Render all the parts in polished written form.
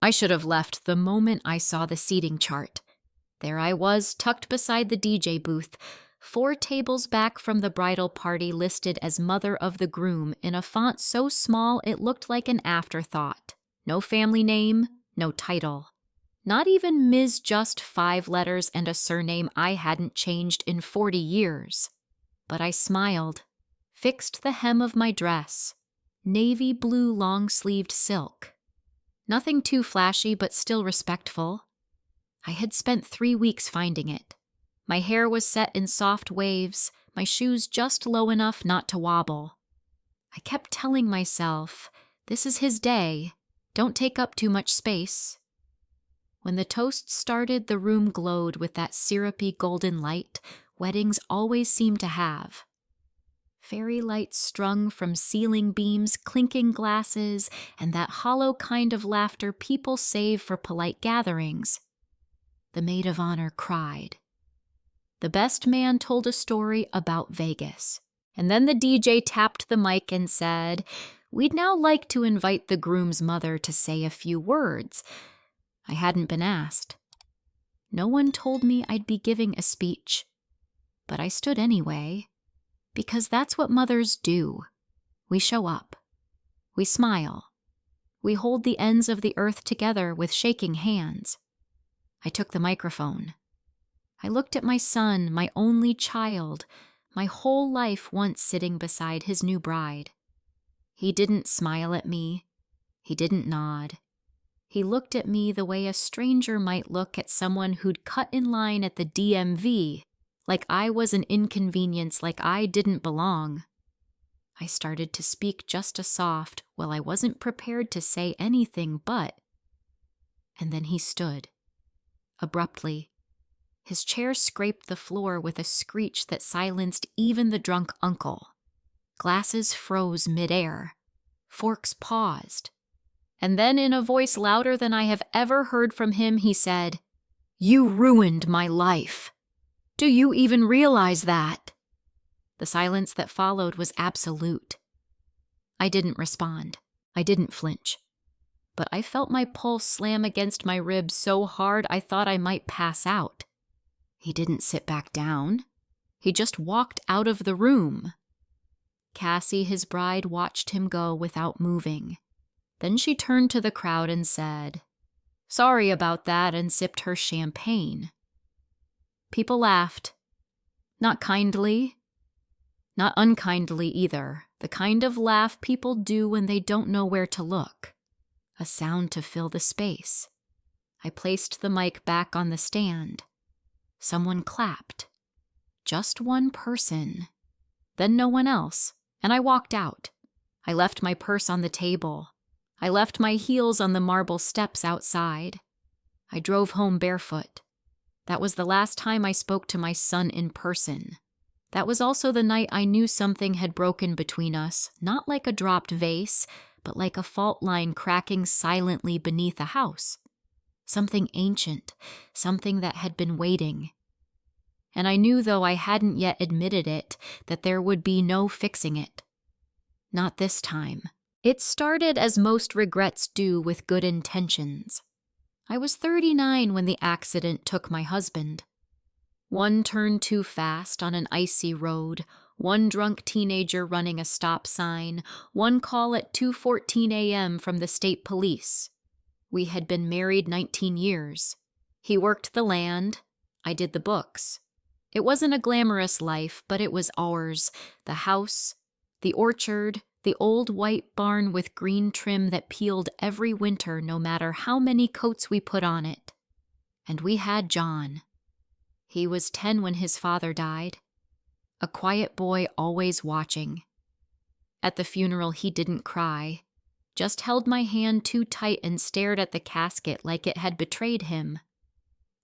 I should have left the moment I saw the seating chart. There I was, tucked beside the DJ booth, 4 tables back from the bridal party, listed as mother of the groom in a font so small it looked like an afterthought. No family name, no title. Not even Ms. Just 5 letters and a surname I hadn't changed in 40 years. But I smiled, fixed the hem of my dress, navy blue long-sleeved silk. Nothing too flashy, but still respectful. I had spent 3 weeks finding it. My hair was set in soft waves, my shoes just low enough not to wobble. I kept telling myself, this is his day, don't take up too much space. When the toast started, the room glowed with that syrupy golden light weddings always seem to have. Fairy lights strung from ceiling beams, clinking glasses, and that hollow kind of laughter people save for polite gatherings. The maid of honor cried. The best man told a story about Vegas. And then the DJ tapped the mic and said, "We'd now like to invite the groom's mother to say a few words." I hadn't been asked. No one told me I'd be giving a speech. But I stood anyway, because that's what mothers do. We show up. We smile. We hold the ends of the earth together with shaking hands. I took the microphone. I looked at my son, my only child, my whole life once sitting beside his new bride. He didn't smile at me. He didn't nod. He looked at me the way a stranger might look at someone who'd cut in line at the DMV, like I was an inconvenience, like I didn't belong. I started to speak just a soft, well, I wasn't prepared to say anything but. And then he stood. Abruptly. His chair scraped the floor with a screech that silenced even the drunk uncle. Glasses froze midair. Forks paused. And then in a voice louder than I have ever heard from him, he said, "You ruined my life. Do you even realize that?" The silence that followed was absolute. I didn't respond. I didn't flinch. But I felt my pulse slam against my ribs so hard I thought I might pass out. He didn't sit back down. He just walked out of the room. Cassie, his bride, watched him go without moving. Then she turned to the crowd and said, "Sorry about that," and sipped her champagne. People laughed. Not kindly. Not unkindly either. The kind of laugh people do when they don't know where to look. A sound to fill the space. I placed the mic back on the stand. Someone clapped. Just one person. Then no one else, and I walked out. I left my purse on the table. I left my heels on the marble steps outside. I drove home barefoot. That was the last time I spoke to my son in person. That was also the night I knew something had broken between us, not like a dropped vase, but like a fault line cracking silently beneath a house. Something ancient, something that had been waiting. And I knew, though I hadn't yet admitted it, that there would be no fixing it. Not this time. It started as most regrets do, with good intentions. I was 39 when the accident took my husband. One turn too fast on an icy road, one drunk teenager running a stop sign, one call at 2:14 a.m. from the state police. We had been married 19 years. He worked the land, I did the books. It wasn't a glamorous life, but it was ours. The house, the orchard, the old white barn with green trim that peeled every winter no matter how many coats we put on it. And we had John. He was 10 when his father died. A quiet boy always watching. At the funeral he didn't cry, just held my hand too tight and stared at the casket like it had betrayed him.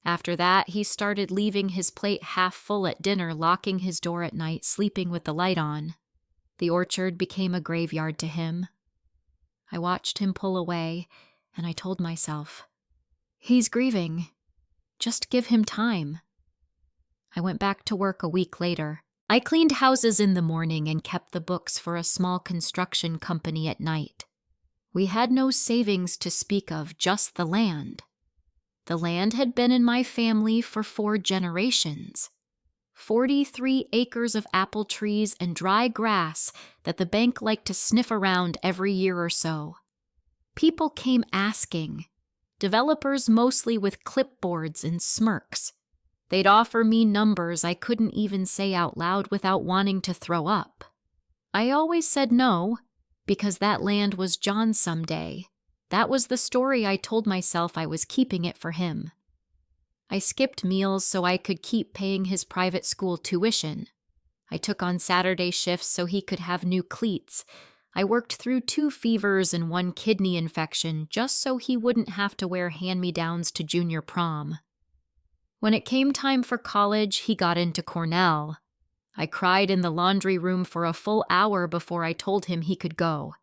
After that, he started leaving his plate half full at dinner, locking his door at night, sleeping with the light on. The orchard became a graveyard to him. I watched him pull away, and I told myself, "He's grieving. Just give him time." I went back to work a week later. I cleaned houses in the morning and kept the books for a small construction company at night. We had no savings to speak of, just the land. The land had been in my family for 4 generations. 43 acres of apple trees and dry grass that the bank liked to sniff around every year or so. People came asking, developers mostly with clipboards and smirks. They'd offer me numbers I couldn't even say out loud without wanting to throw up. I always said no, because that land was John's someday. That was the story I told myself. I was keeping it for him. I skipped meals so I could keep paying his private school tuition. I took on Saturday shifts so he could have new cleats. I worked through 2 fevers and 1 kidney infection just so he wouldn't have to wear hand-me-downs to junior prom. When it came time for college, he got into Cornell. I cried in the laundry room for a full hour before I told him he could go.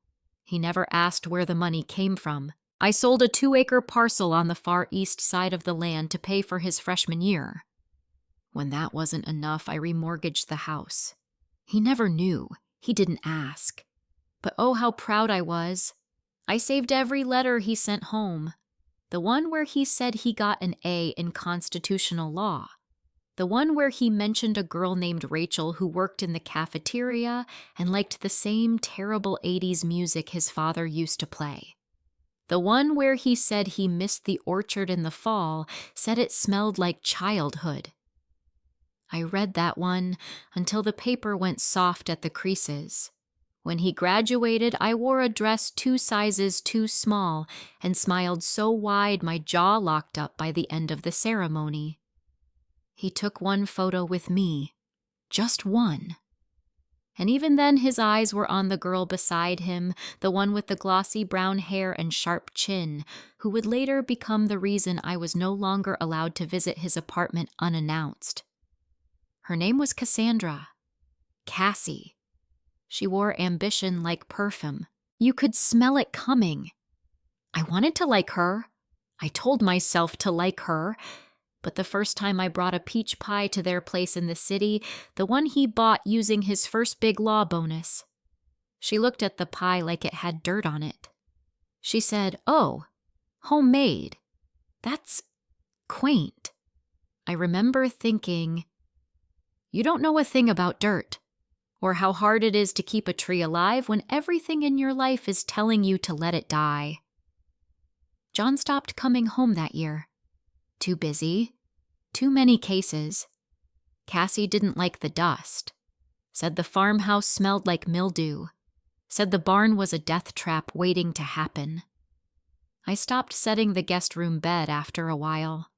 He never asked where the money came from. I sold a 2-acre parcel on the far east side of the land to pay for his freshman year. When that wasn't enough, I remortgaged the house. He never knew. He didn't ask. But oh, how proud I was. I saved every letter he sent home. The one where he said he got an A in constitutional law. The one where he mentioned a girl named Rachel who worked in the cafeteria and liked the same terrible 80s music his father used to play. The one where he said he missed the orchard in the fall, said it smelled like childhood. I read that one until the paper went soft at the creases. When he graduated, I wore a dress 2 sizes too small and smiled so wide my jaw locked up by the end of the ceremony. He took 1 photo with me, just 1. And even then his eyes were on the girl beside him, the one with the glossy brown hair and sharp chin, who would later become the reason I was no longer allowed to visit his apartment unannounced. Her name was Cassandra. Cassie. She wore ambition like perfume. You could smell it coming. I wanted to like her. I told myself to like her. But the first time I brought a peach pie to their place in the city, the one he bought using his first big law bonus, she looked at the pie like it had dirt on it. She said, "Oh, homemade. That's quaint." I remember thinking, you don't know a thing about dirt, or how hard it is to keep a tree alive when everything in your life is telling you to let it die. John stopped coming home that year. Too busy. Too many cases. Cassie didn't like the dust. Said the farmhouse smelled like mildew. Said the barn was a death trap waiting to happen. I stopped setting the guest room bed after a while.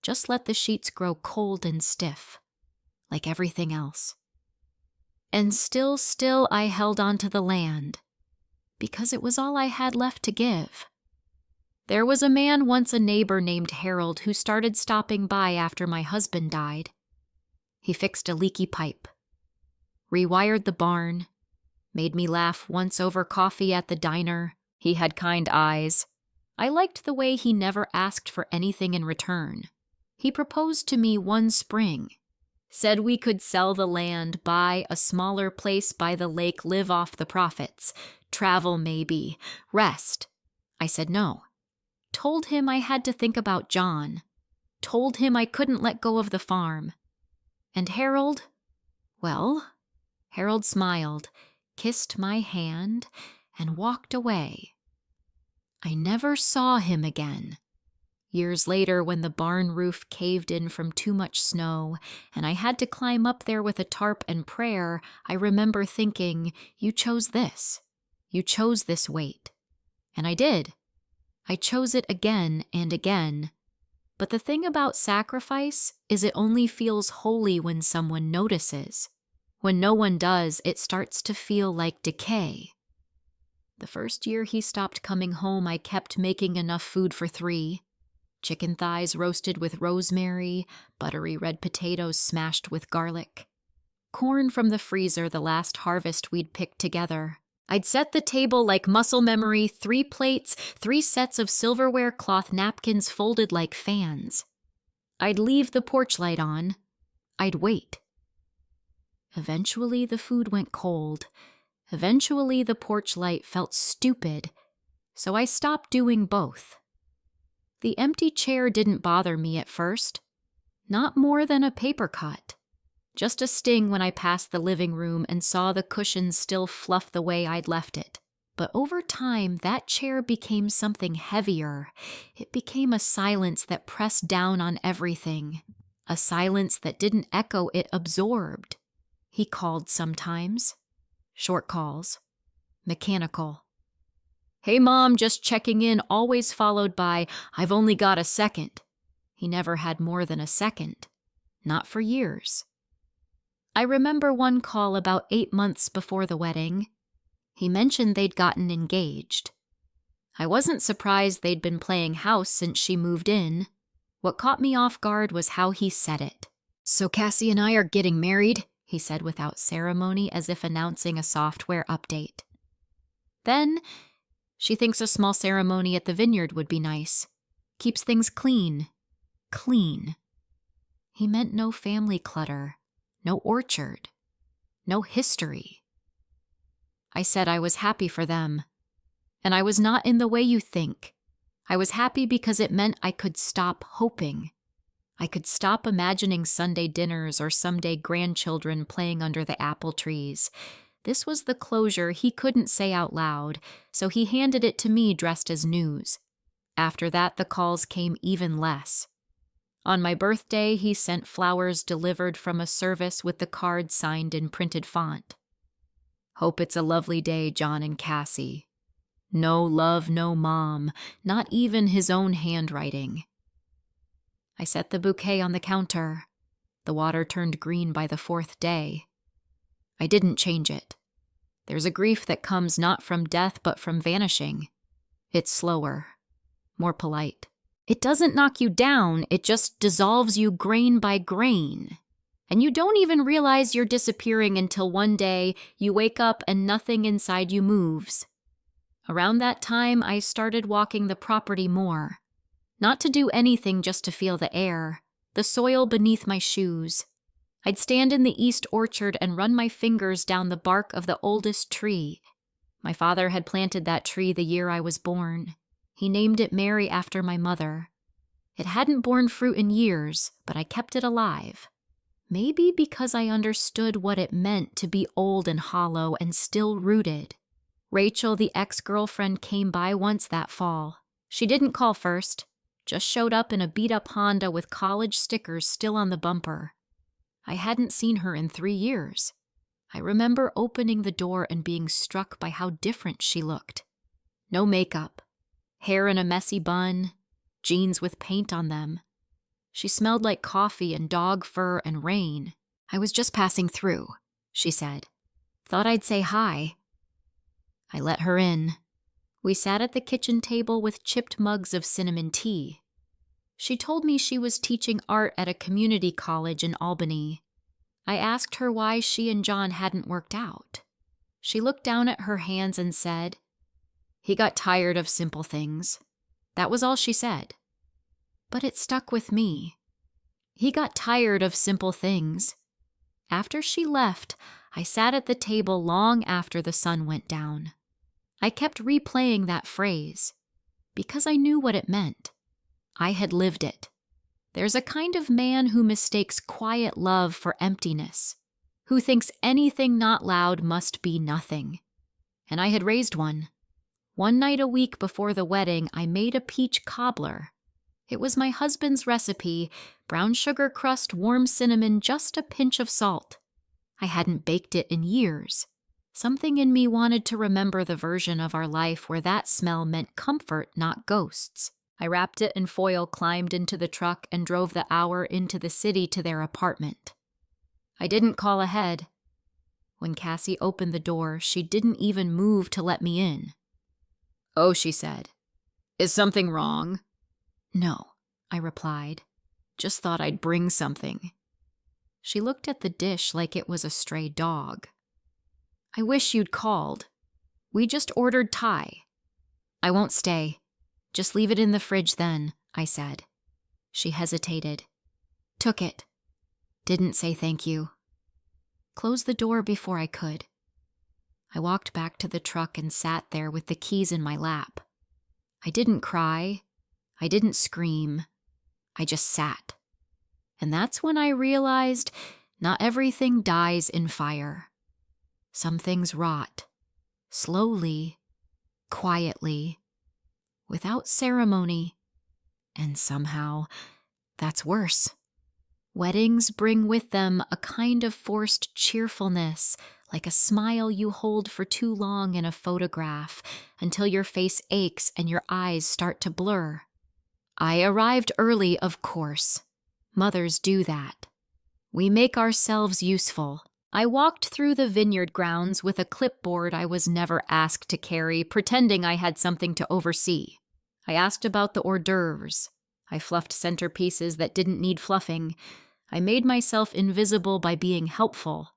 Just let the sheets grow cold and stiff, like everything else. And still I held on to the land, because it was all I had left to give. There was a man once a neighbor named Harold who started stopping by after my husband died. He fixed a leaky pipe, rewired the barn, made me laugh once over coffee at the diner. He had kind eyes. I liked the way he never asked for anything in return. He proposed to me one spring, said we could sell the land, buy a smaller place by the lake, live off the profits, travel maybe, rest. I said no. Told him I had to think about John. Told him I couldn't let go of the farm. And Harold, well, Harold smiled, kissed my hand, and walked away. I never saw him again. Years later, when the barn roof caved in from too much snow, and I had to climb up there with a tarp and prayer, I remember thinking, you chose this. You chose this weight. And I did. I chose it again and again. But the thing about sacrifice is it only feels holy when someone notices. When no one does, it starts to feel like decay. The first year he stopped coming home, I kept making enough food for 3. Chicken thighs roasted with rosemary, buttery red potatoes smashed with garlic. Corn from the freezer the last harvest we'd picked together. I'd set the table like muscle memory, 3 plates, 3 sets of silverware cloth napkins folded like fans. I'd leave the porch light on. I'd wait. Eventually the food went cold. Eventually the porch light felt stupid. So I stopped doing both. The empty chair didn't bother me at first. Not more than a paper cut. Just a sting when I passed the living room and saw the cushions still fluff the way I'd left it. But over time, that chair became something heavier. It became a silence that pressed down on everything. A silence that didn't echo, it absorbed. He called sometimes. Short calls. Mechanical. "Hey, Mom, just checking in," always followed by, "I've only got a second." He never had more than a second. Not for years. I remember one call about 8 months before the wedding. He mentioned they'd gotten engaged. I wasn't surprised they'd been playing house since she moved in. What caught me off guard was how he said it. "So Cassie and I are getting married," he said without ceremony, as if announcing a software update. Then, "She thinks a small ceremony at the vineyard would be nice. Keeps things clean." Clean. He meant no family clutter, no orchard, no history. I said I was happy for them, and I was not in the way you think. I was happy because it meant I could stop hoping. I could stop imagining Sunday dinners or someday grandchildren playing under the apple trees. This was the closure he couldn't say out loud, so he handed it to me dressed as news. After that, the calls came even less. On my birthday, he sent flowers delivered from a service with the card signed in printed font. "Hope it's a lovely day, John and Cassie." No love, no mom, not even his own handwriting. I set the bouquet on the counter. The water turned green by the 4th day. I didn't change it. There's a grief that comes not from death but from vanishing. It's slower, more polite. It doesn't knock you down, it just dissolves you grain by grain. And you don't even realize you're disappearing until one day you wake up and nothing inside you moves. Around that time, I started walking the property more. Not to do anything, just to feel the air, the soil beneath my shoes. I'd stand in the east orchard and run my fingers down the bark of the oldest tree. My father had planted that tree the year I was born. He named it Mary after my mother. It hadn't borne fruit in years, but I kept it alive. Maybe because I understood what it meant to be old and hollow and still rooted. Rachel, the ex-girlfriend, came by once that fall. She didn't call first, just showed up in a beat-up Honda with college stickers still on the bumper. I hadn't seen her in 3 years. I remember opening the door and being struck by how different she looked. No makeup, hair in a messy bun, jeans with paint on them. She smelled like coffee and dog fur and rain. "I was just passing through," she said. "Thought I'd say hi." I let her in. We sat at the kitchen table with chipped mugs of cinnamon tea. She told me she was teaching art at a community college in Albany. I asked her why she and John hadn't worked out. She looked down at her hands and said, "He got tired of simple things." That was all she said. But it stuck with me. He got tired of simple things. After she left, I sat at the table long after the sun went down. I kept replaying that phrase, because I knew what it meant. I had lived it. There's a kind of man who mistakes quiet love for emptiness, who thinks anything not loud must be nothing. And I had raised one. One night a week before the wedding, I made a peach cobbler. It was my husband's recipe, brown sugar crust, warm cinnamon, just a pinch of salt. I hadn't baked it in years. Something in me wanted to remember the version of our life where that smell meant comfort, not ghosts. I wrapped it in foil, climbed into the truck, and drove the hour into the city to their apartment. I didn't call ahead. When Cassie opened the door, she didn't even move to let me in. "Oh," she said. "Is something wrong?" "No," I replied. "Just thought I'd bring something." She looked at the dish like it was a stray dog. "I wish you'd called. We just ordered Thai." "I won't stay. Just leave it in the fridge then," I said. She hesitated. Took it. Didn't say thank you. Closed the door before I could. I walked back to the truck and sat there with the keys in my lap. I didn't cry. I didn't scream. I just sat. And that's when I realized not everything dies in fire. Some things rot, slowly, quietly, without ceremony, and somehow that's worse. Weddings bring with them a kind of forced cheerfulness, like a smile you hold for too long in a photograph until your face aches and your eyes start to blur. I arrived early, of course. Mothers do that. We make ourselves useful. I walked through the vineyard grounds with a clipboard I was never asked to carry, pretending I had something to oversee. I asked about the hors d'oeuvres. I fluffed centerpieces that didn't need fluffing. I made myself invisible by being helpful.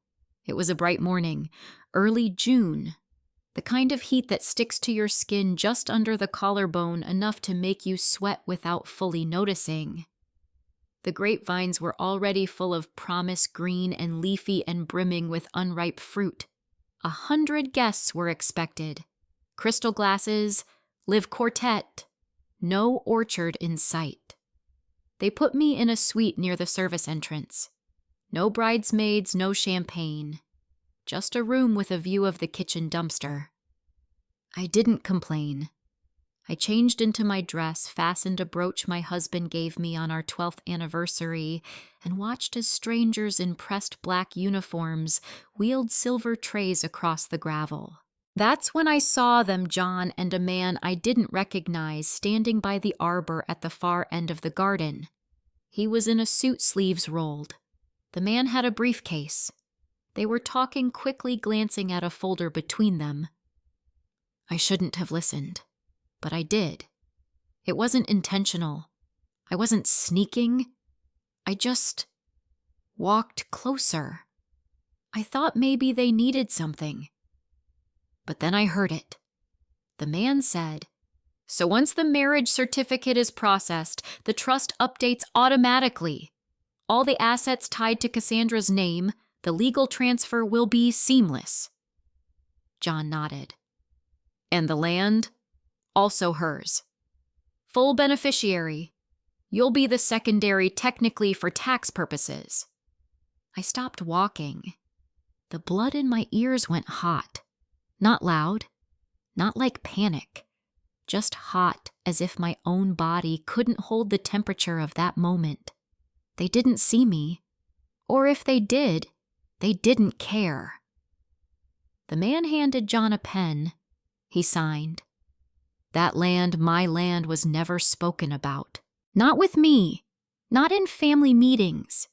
It was a bright morning, early June, the kind of heat that sticks to your skin just under the collarbone enough to make you sweat without fully noticing. The grapevines were already full of promise, green and leafy and brimming with unripe fruit. 100 guests were expected. Crystal glasses, live quartet, no orchard in sight. They put me in a suite near the service entrance. No bridesmaids, no champagne. Just a room with a view of the kitchen dumpster. I didn't complain. I changed into my dress, fastened a brooch my husband gave me on our 12th anniversary, and watched as strangers in pressed black uniforms wheeled silver trays across the gravel. That's when I saw them, John and a man I didn't recognize, standing by the arbor at the far end of the garden. He was in a suit, sleeves rolled. The man had a briefcase. They were talking quickly, glancing at a folder between them. I shouldn't have listened, but I did. It wasn't intentional. I wasn't sneaking. I just walked closer. I thought maybe they needed something. But then I heard it. The man said, "So once the marriage certificate is processed, the trust updates automatically. All the assets tied to Cassandra's name, the legal transfer will be seamless." John nodded. "And the land? Also hers. Full beneficiary. You'll be the secondary technically for tax purposes." I stopped walking. The blood in my ears went hot. Not loud, not like panic, just hot as if my own body couldn't hold the temperature of that moment. They didn't see me, or if they did, they didn't care. The man handed John a pen. He signed. That land, my land, was never spoken about. Not with me, not in family meetings,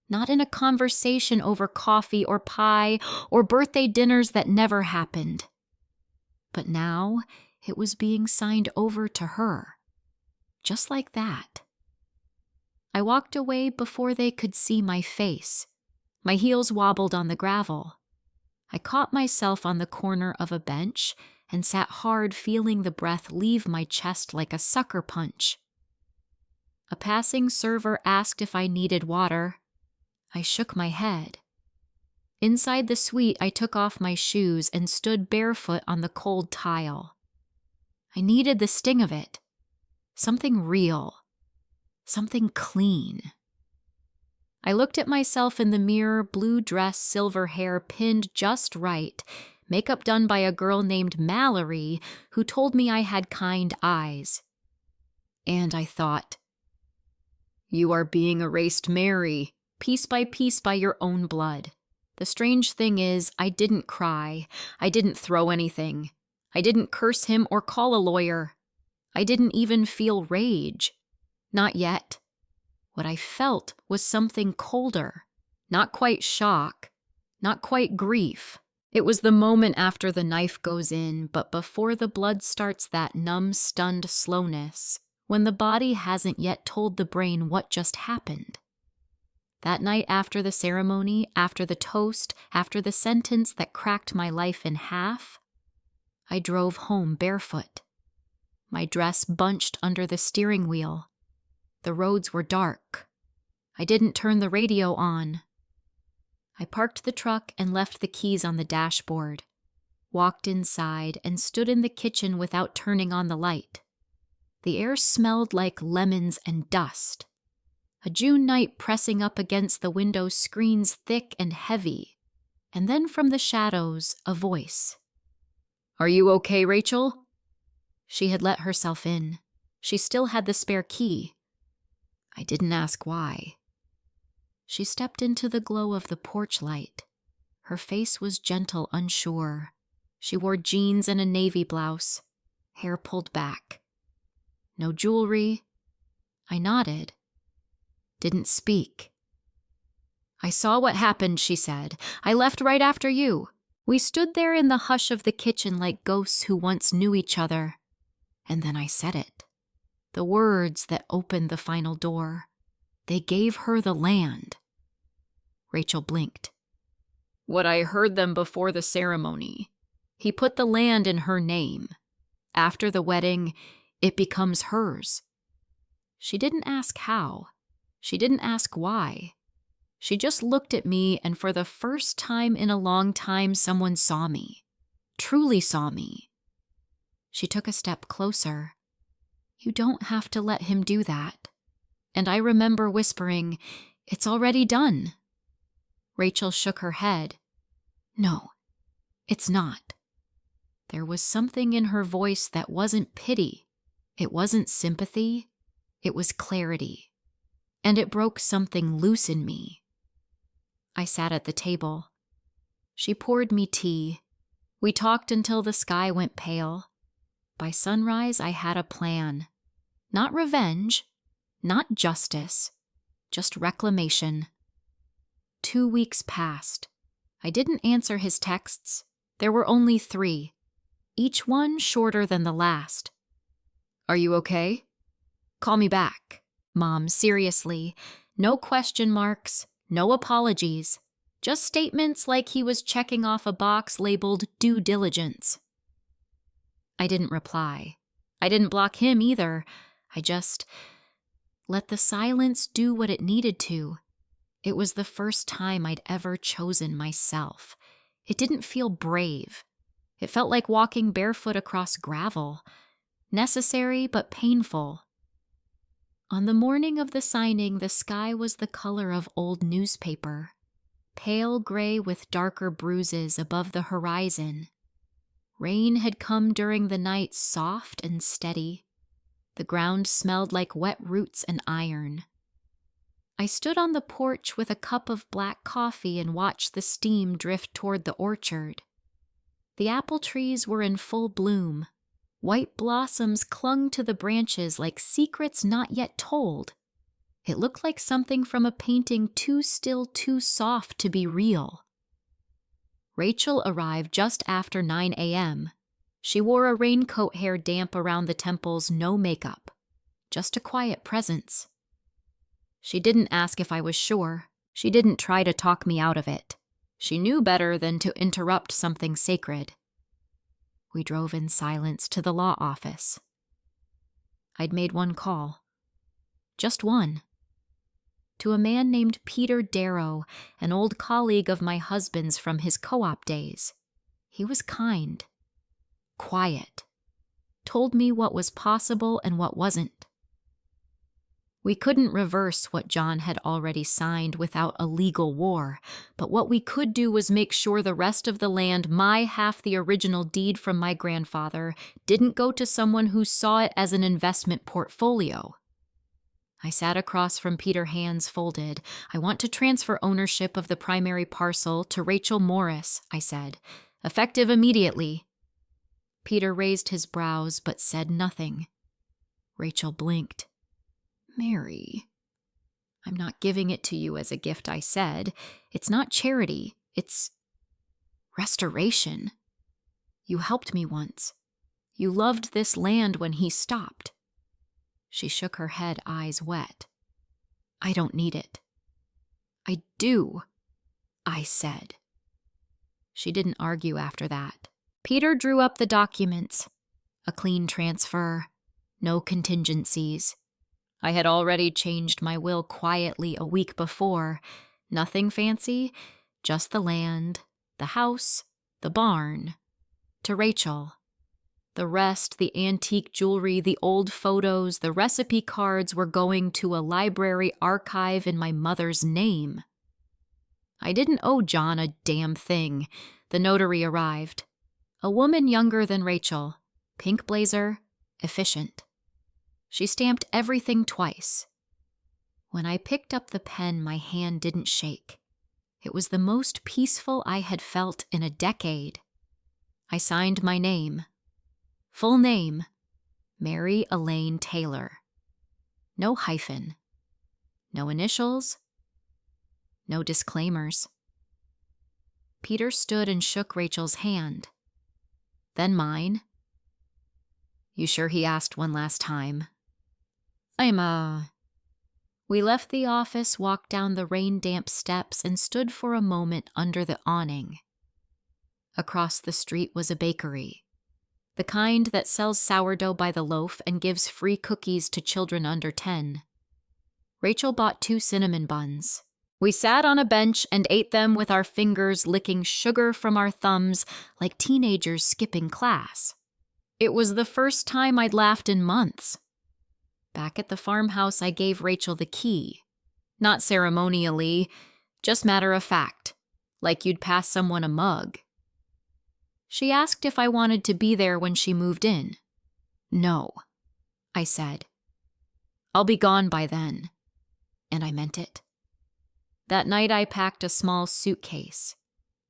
not in a conversation over coffee or pie or birthday dinners that never happened. But now it was being signed over to her, just like that. I walked away before they could see my face. My heels wobbled on the gravel. I caught myself on the corner of a bench and sat hard, feeling the breath leave my chest like a sucker punch. A passing server asked if I needed water. I shook my head. Inside the suite, I took off my shoes and stood barefoot on the cold tile. I needed the sting of it. Something real. Something clean. I looked at myself in the mirror, blue dress, silver hair pinned just right, makeup done by a girl named Mallory who told me I had kind eyes. And I thought, "You are being erased, Mary, piece by your own blood." The strange thing is, I didn't cry. I didn't throw anything. I didn't curse him or call a lawyer. I didn't even feel rage. Not yet. What I felt was something colder. Not quite shock. Not quite grief. It was the moment after the knife goes in, but before the blood starts that numb, stunned slowness, when the body hasn't yet told the brain what just happened. That night after the ceremony, after the toast, after the sentence that cracked my life in half, I drove home barefoot. My dress bunched under the steering wheel. The roads were dark. I didn't turn the radio on. I parked the truck and left the keys on the dashboard, walked inside and stood in the kitchen without turning on the light. The air smelled like lemons and dust. A June night pressing up against the window screens thick and heavy. And then from the shadows, a voice. "Are you okay, Rachel?" She had let herself in. She still had the spare key. I didn't ask why. She stepped into the glow of the porch light. Her face was gentle, unsure. She wore jeans and a navy blouse, hair pulled back. No jewelry. I nodded. Didn't speak. "I saw what happened," she said. "I left right after you." We stood there in the hush of the kitchen like ghosts who once knew each other. And then I said it. The words that opened the final door. They gave her the land. Rachel blinked. "What I heard them before the ceremony. He put the land in her name. After the wedding, it becomes hers." She didn't ask how. She didn't ask why. She just looked at me, and for the first time in a long time, someone saw me. Truly saw me. She took a step closer. "You don't have to let him do that." And I remember whispering, "It's already done." Rachel shook her head. "No, it's not." There was something in her voice that wasn't pity. It wasn't sympathy. It was clarity. And it broke something loose in me. I sat at the table. She poured me tea. We talked until the sky went pale. By sunrise, I had a plan. Not revenge, not justice, just reclamation. 2 weeks passed. I didn't answer his texts. There were only 3, each one shorter than the last. "Are you okay? Call me back." Mom, seriously. No question marks, no apologies. Just statements like he was checking off a box labeled due diligence. I didn't reply. I didn't block him either. I just let the silence do what it needed to. It was the first time I'd ever chosen myself. It didn't feel brave. It felt like walking barefoot across gravel. Necessary but painful. On the morning of the signing, the sky was the color of old newspaper. Pale gray with darker bruises above the horizon. Rain had come during the night, soft and steady. The ground smelled like wet roots and iron. I stood on the porch with a cup of black coffee and watched the steam drift toward the orchard. The apple trees were in full bloom. White blossoms clung to the branches like secrets not yet told. It looked like something from a painting too still, too soft to be real. Rachel arrived just after 9 a.m. She wore a raincoat, hair damp around the temples, no makeup. Just a quiet presence. She didn't ask if I was sure. She didn't try to talk me out of it. She knew better than to interrupt something sacred. We drove in silence to the law office. I'd made one call. Just one. To a man named Peter Darrow, an old colleague of my husband's from his co-op days. He was kind. Quiet. Told me what was possible and what wasn't. We couldn't reverse what John had already signed without a legal war, but what we could do was make sure the rest of the land, my half the original deed from my grandfather, didn't go to someone who saw it as an investment portfolio. I sat across from Peter, hands folded. "I want to transfer ownership of the primary parcel to Rachel Morris," I said, "effective immediately." Peter raised his brows but said nothing. Rachel blinked. "Mary, I'm not giving it to you as a gift," I said. "It's not charity. It's restoration. You helped me once. You loved this land when he stopped." She shook her head, eyes wet. "I don't need it." "I do," I said. She didn't argue after that. Peter drew up the documents. A clean transfer. No contingencies. I had already changed my will quietly a week before. Nothing fancy, just the land, the house, the barn. To Rachel. The rest, the antique jewelry, the old photos, the recipe cards were going to a library archive in my mother's name. I didn't owe John a damn thing. The notary arrived. A woman younger than Rachel, pink blazer, efficient. She stamped everything twice. When I picked up the pen, my hand didn't shake. It was the most peaceful I had felt in a decade. I signed my name. Full name, Mary Elaine Taylor. No hyphen. No initials. No disclaimers. Peter stood and shook Rachel's hand. Then mine. You sure he asked one last time? We left the office, walked down the rain-damp steps, and stood for a moment under the awning. Across the street was a bakery. The kind that sells sourdough by the loaf and gives free cookies to children under 10. Rachel bought 2 cinnamon buns. We sat on a bench and ate them with our fingers licking sugar from our thumbs like teenagers skipping class. It was the first time I'd laughed in months. Back at the farmhouse, I gave Rachel the key. Not ceremonially, just matter of fact, like you'd pass someone a mug. She asked if I wanted to be there when she moved in. No, I said. I'll be gone by then. And I meant it. That night I packed a small suitcase.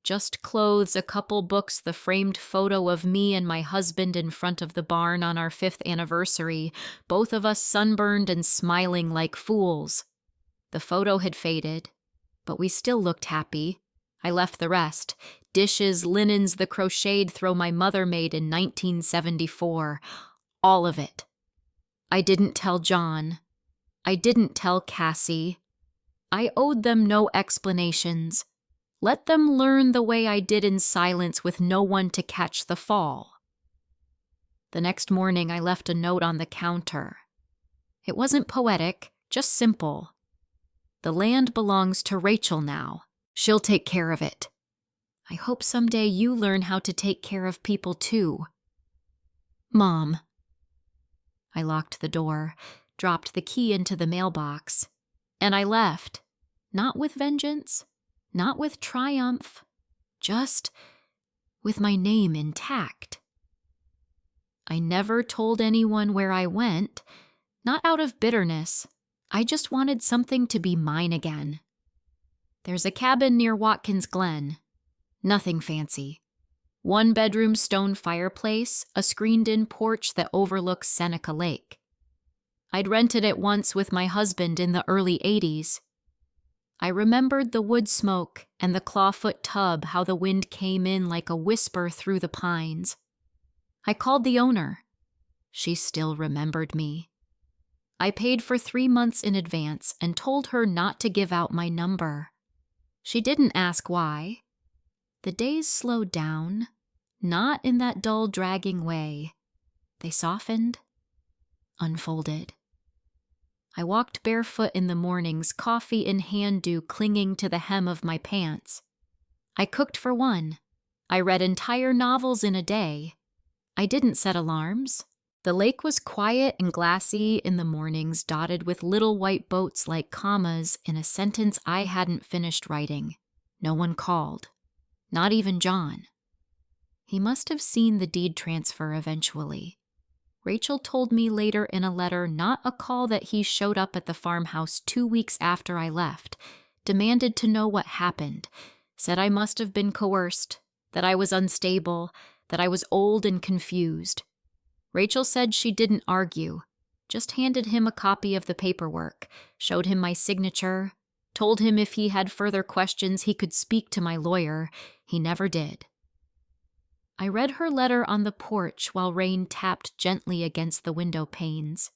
Just clothes, a couple books, the framed photo of me and my husband in front of the barn on our 5th anniversary, both of us sunburned and smiling like fools. The photo had faded, but we still looked happy. I left the rest. Dishes, linens, the crocheted throw my mother made in 1974. All of it. I didn't tell John. I didn't tell Cassie. I owed them no explanations. Let them learn the way I did in silence with no one to catch the fall. The next morning I left a note on the counter. It wasn't poetic, just simple. The land belongs to Rachel now. She'll take care of it. I hope someday you learn how to take care of people too. Mom. I locked the door, dropped the key into the mailbox, and I left. Not with vengeance, not with triumph, just with my name intact. I never told anyone where I went, not out of bitterness. I just wanted something to be mine again. There's a cabin near Watkins Glen. Nothing fancy. 1-bedroom stone fireplace, a screened-in porch that overlooks Seneca Lake. I'd rented it once with my husband in the early 80s. I remembered the wood smoke and the clawfoot tub, how the wind came in like a whisper through the pines. I called the owner. She still remembered me. I paid for 3 months in advance and told her not to give out my number. She didn't ask why. The days slowed down, not in that dull, dragging way. They softened, unfolded. I walked barefoot in the mornings, coffee in hand dew clinging to the hem of my pants. I cooked for one. I read entire novels in a day. I didn't set alarms. The lake was quiet and glassy in the mornings, dotted with little white boats like commas in a sentence I hadn't finished writing. No one called. Not even John. He must have seen the deed transfer eventually. Rachel told me later in a letter not a call that he showed up at the farmhouse 2 weeks after I left, demanded to know what happened, said I must have been coerced, that I was unstable, that I was old and confused. Rachel said she didn't argue, just handed him a copy of the paperwork, showed him my signature, told him if he had further questions he could speak to my lawyer. He never did. I read her letter on the porch while rain tapped gently against the window panes.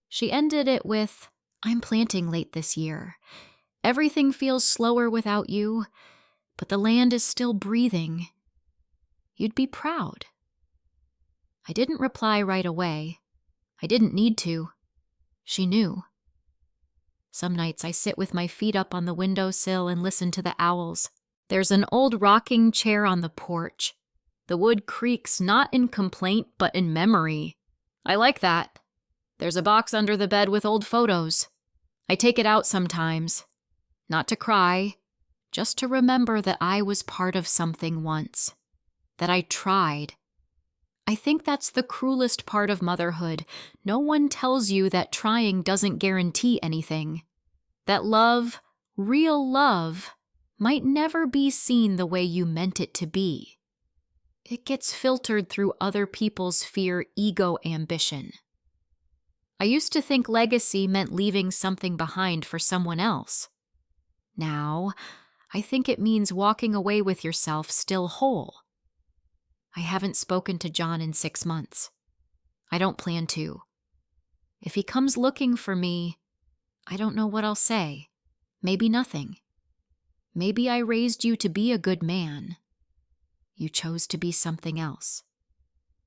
She ended it with, "I'm planting late this year. Everything feels slower without you, but the land is still breathing. You'd be proud." I didn't reply right away. I didn't need to. She knew. Some nights I sit with my feet up on the windowsill and listen to the owls. There's an old rocking chair on the porch. The wood creaks not in complaint, but in memory. I like that. There's a box under the bed with old photos. I take it out sometimes. Not to cry, just to remember that I was part of something once. That I tried. I think that's the cruelest part of motherhood. No one tells you that trying doesn't guarantee anything. That love, real love, might never be seen the way you meant it to be. It gets filtered through other people's fear, ego, ambition. I used to think legacy meant leaving something behind for someone else. Now, I think it means walking away with yourself still whole. I haven't spoken to John in 6 months. I don't plan to. If he comes looking for me, I don't know what I'll say. Maybe nothing. Maybe I raised you to be a good man. You chose to be something else.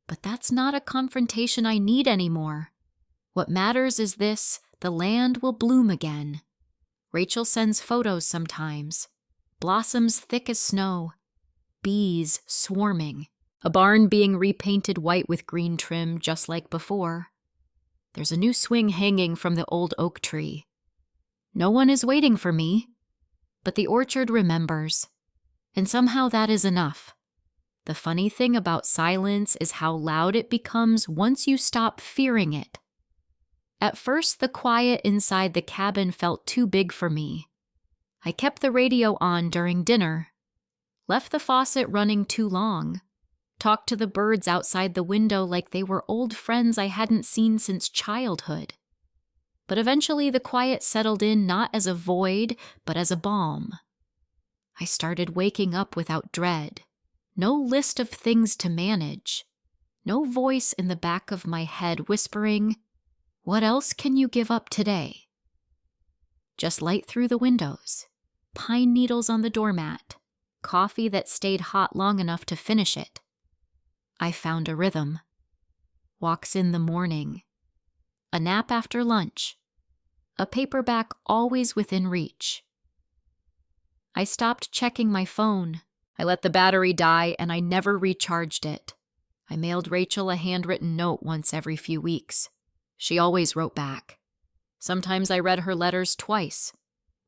But that's not a confrontation I need anymore. What matters is this: the land will bloom again. Rachel sends photos sometimes. Blossoms thick as snow. Bees swarming. A barn being repainted white with green trim just like before. There's a new swing hanging from the old oak tree. No one is waiting for me, but the orchard remembers. And somehow that is enough. The funny thing about silence is how loud it becomes once you stop fearing it. At first, the quiet inside the cabin felt too big for me. I kept the radio on during dinner, left the faucet running too long, talked to the birds outside the window like they were old friends I hadn't seen since childhood. But eventually the quiet settled in not as a void, but as a balm. I started waking up without dread. No list of things to manage. No voice in the back of my head whispering, "What else can you give up today?" Just light through the windows, pine needles on the doormat, coffee that stayed hot long enough to finish it. I found a rhythm. Walks in the morning. A nap after lunch. A paperback always within reach. I stopped checking my phone. I let the battery die and I never recharged it. I mailed Rachel a handwritten note once every few weeks. She always wrote back. Sometimes I read her letters twice.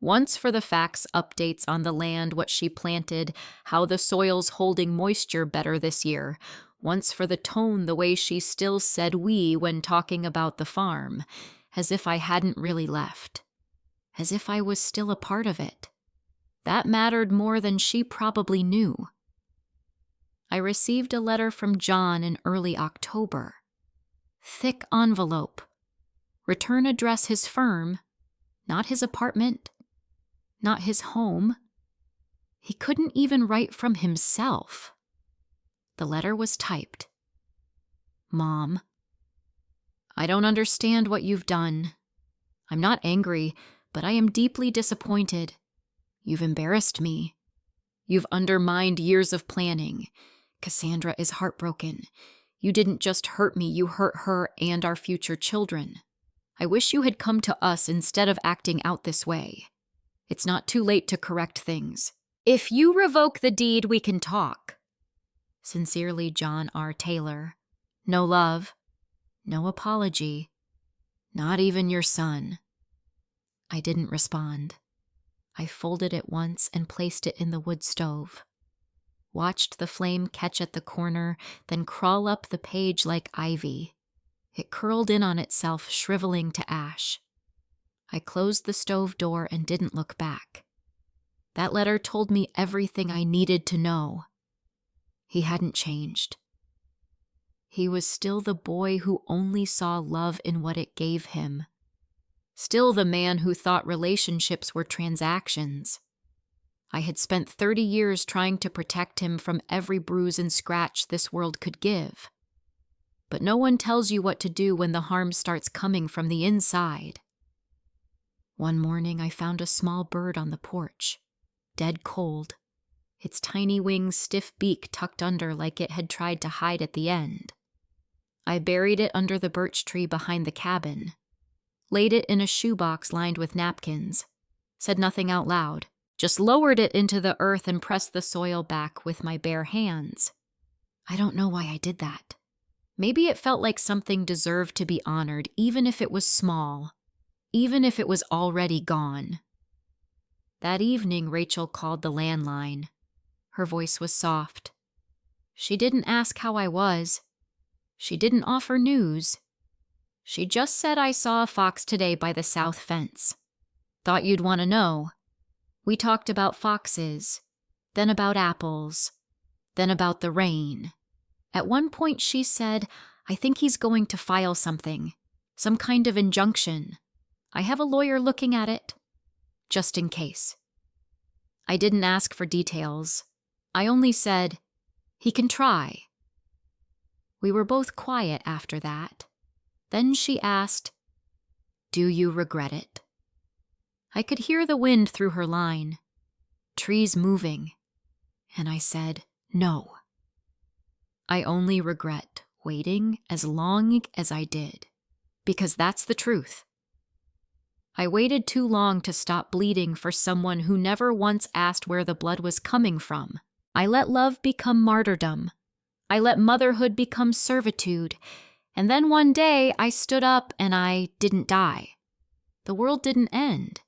Once for the facts updates on the land, what she planted, how the soil's holding moisture better this year. Once for the tone, the way she still said we when talking about the farm, as if I hadn't really left. As if I was still a part of it. That mattered more than she probably knew. I received a letter from John in early October. Thick envelope. Return address his firm, not his apartment, not his home. He couldn't even write from himself. The letter was typed. Mom, I don't understand what you've done. I'm not angry, but I am deeply disappointed. You've embarrassed me. You've undermined years of planning. Cassandra is heartbroken. You didn't just hurt me, you hurt her and our future children. I wish you had come to us instead of acting out this way. It's not too late to correct things. If you revoke the deed, we can talk. Sincerely, John R. Taylor. No love. No apology. Not even your son. I didn't respond. I folded it once and placed it in the wood stove. Watched the flame catch at the corner, then crawl up the page like ivy. It curled in on itself, shriveling to ash. I closed the stove door and didn't look back. That letter told me everything I needed to know. He hadn't changed. He was still the boy who only saw love in what it gave him. Still the man who thought relationships were transactions. I had spent 30 years trying to protect him from every bruise and scratch this world could give. But no one tells you what to do when the harm starts coming from the inside. One morning I found a small bird on the porch, dead cold, its tiny wings stiff beak tucked under like it had tried to hide at the end. I buried it under the birch tree behind the cabin, laid it in a shoebox lined with napkins, said nothing out loud, just lowered it into the earth and pressed the soil back with my bare hands. I don't know why I did that. Maybe it felt like something deserved to be honored, even if it was small, even if it was already gone. That evening, Rachel called the landline. Her voice was soft. She didn't ask how I was. She didn't offer news. She just said, I saw a fox today by the south fence. Thought you'd want to know. We talked about foxes, then about apples, then about the rain. At one point she said, I think he's going to file something, some kind of injunction. I have a lawyer looking at it, just in case. I didn't ask for details. I only said, he can try. We were both quiet after that. Then she asked, do you regret it? I could hear the wind through her line, trees moving, and I said, no. I only regret waiting as long as I did, because that's the truth. I waited too long to stop bleeding for someone who never once asked where the blood was coming from. I let love become martyrdom. I let motherhood become servitude. And then one day I stood up and I didn't die. The world didn't end.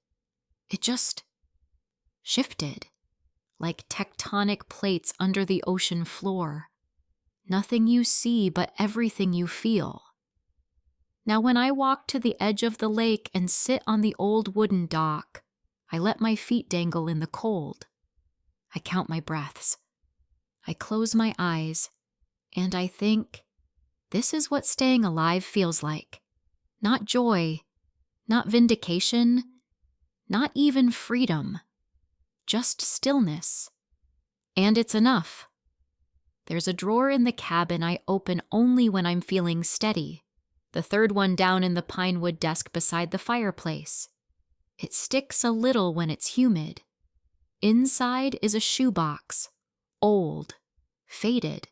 It just shifted, like tectonic plates under the ocean floor. Nothing you see, but everything you feel. Now when I walk to the edge of the lake and sit on the old wooden dock, I let my feet dangle in the cold. I count my breaths. I close my eyes, and I think, this is what staying alive feels like. Not joy, not vindication, not even freedom, just stillness. And it's enough. There's a drawer in the cabin I open only when I'm feeling steady, the third one down in the pine wood desk beside the fireplace. It sticks a little when it's humid. Inside is a shoebox, old, faded,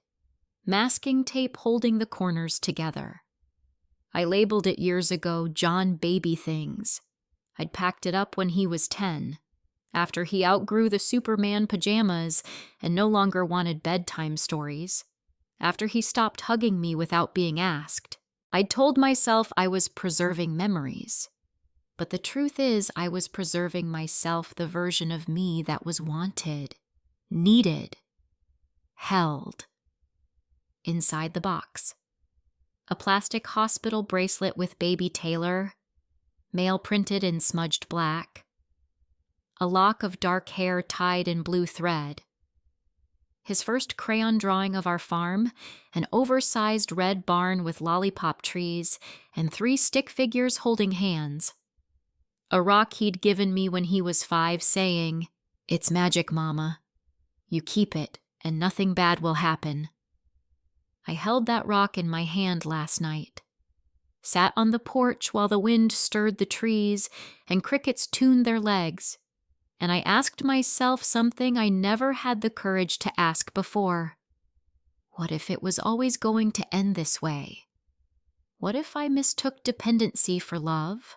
masking tape holding the corners together. I labeled it years ago John Baby Things. I'd packed it up when he was 10, after he outgrew the Superman pajamas and no longer wanted bedtime stories, after he stopped hugging me without being asked. I'd told myself I was preserving memories. But the truth is, I was preserving myself, the version of me that was wanted, needed, held. Inside the box, a plastic hospital bracelet with baby Taylor, mail printed in smudged black, a lock of dark hair tied in blue thread, his first crayon drawing of our farm, an oversized red barn with lollipop trees, and 3 stick figures holding hands. A rock he'd given me when he was 5, saying, "It's magic, Mama. You keep it, and nothing bad will happen." I held that rock in my hand last night, sat on the porch while the wind stirred the trees and crickets tuned their legs, and I asked myself something I never had the courage to ask before. What if it was always going to end this way? What if I mistook dependency for love?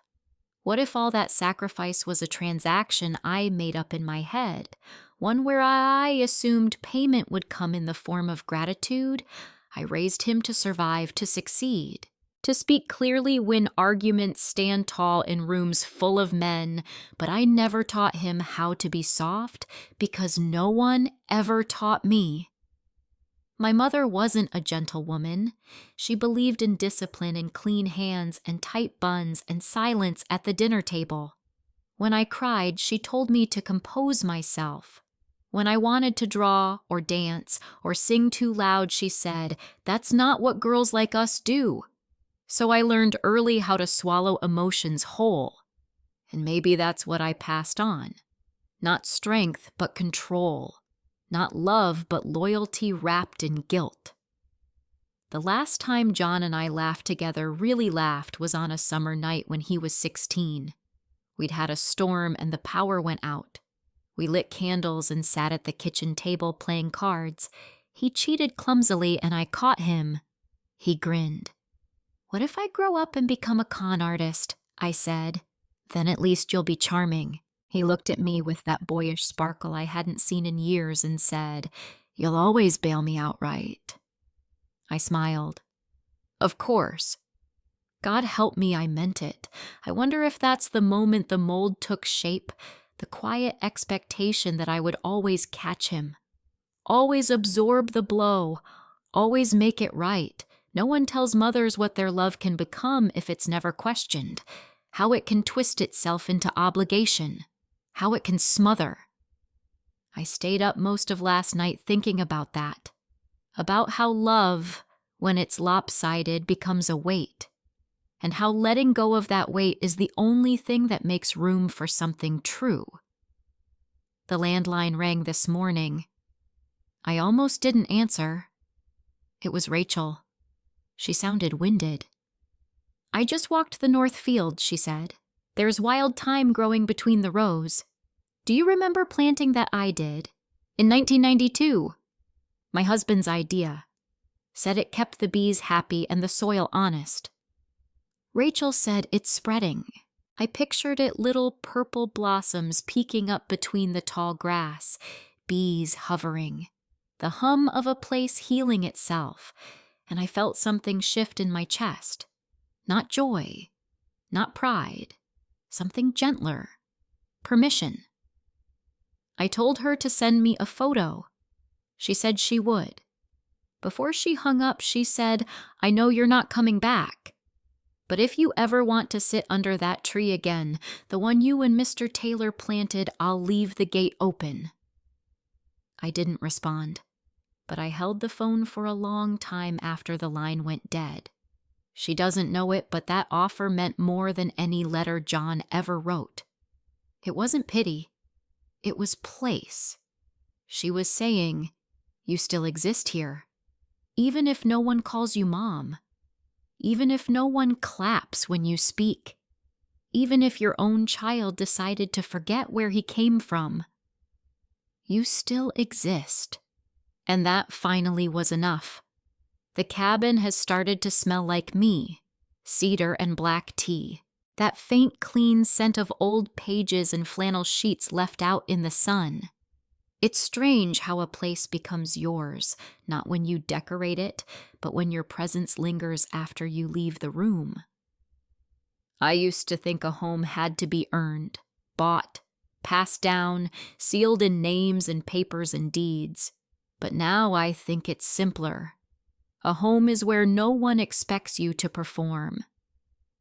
What if all that sacrifice was a transaction I made up in my head, one where I assumed payment would come in the form of gratitude? I raised him to survive, to succeed, to speak clearly when arguments stand tall in rooms full of men, but I never taught him how to be soft because no one ever taught me. My mother wasn't a gentle woman. She believed in discipline and clean hands and tight buns and silence at the dinner table. When I cried, she told me to compose myself. When I wanted to draw or dance or sing too loud, she said, "That's not what girls like us do." So I learned early how to swallow emotions whole. And maybe that's what I passed on. Not strength, but control. Not love, but loyalty wrapped in guilt. The last time John and I laughed together, really laughed, was on a summer night when he was 16. We'd had a storm and the power went out. We lit candles and sat at the kitchen table playing cards. He cheated clumsily and I caught him. He grinned. "What if I grow up and become a con artist?" I said. "Then at least you'll be charming." He looked at me with that boyish sparkle I hadn't seen in years and said, "You'll always bail me outright." I smiled. Of course. God help me, I meant it. I wonder if that's the moment the mold took shape, the quiet expectation that I would always catch him, always absorb the blow, always make it right. No one tells mothers what their love can become if it's never questioned, how it can twist itself into obligation, how it can smother. I stayed up most of last night thinking about that, about how love, when it's lopsided, becomes a weight, and how letting go of that weight is the only thing that makes room for something true. The landline rang this morning. I almost didn't answer. It was Rachel. She sounded winded. I just walked the north field, she said. There's wild thyme growing between the rows. Do you remember planting that I did? In 1992. My husband's idea. Said it kept the bees happy and the soil honest. Rachel said it's spreading. I pictured it little purple blossoms peeking up between the tall grass, bees hovering, the hum of a place healing itself, and I felt something shift in my chest. Not joy, not pride, something gentler. Permission. I told her to send me a photo. She said she would. Before she hung up, she said, I know you're not coming back. But if you ever want to sit under that tree again, the one you and Mr. Taylor planted, I'll leave the gate open. I didn't respond, but I held the phone for a long time after the line went dead. She doesn't know it, but that offer meant more than any letter John ever wrote. It wasn't pity. It was place. She was saying, you still exist here, even if no one calls you mom. Even if no one claps when you speak, even if your own child decided to forget where he came from, you still exist. And that finally was enough. The cabin has started to smell like me, cedar and black tea, that faint, clean scent of old pages and flannel sheets left out in the sun. It's strange how a place becomes yours, not when you decorate it, but when your presence lingers after you leave the room. I used to think a home had to be earned, bought, passed down, sealed in names and papers and deeds. But now I think it's simpler. A home is where no one expects you to perform.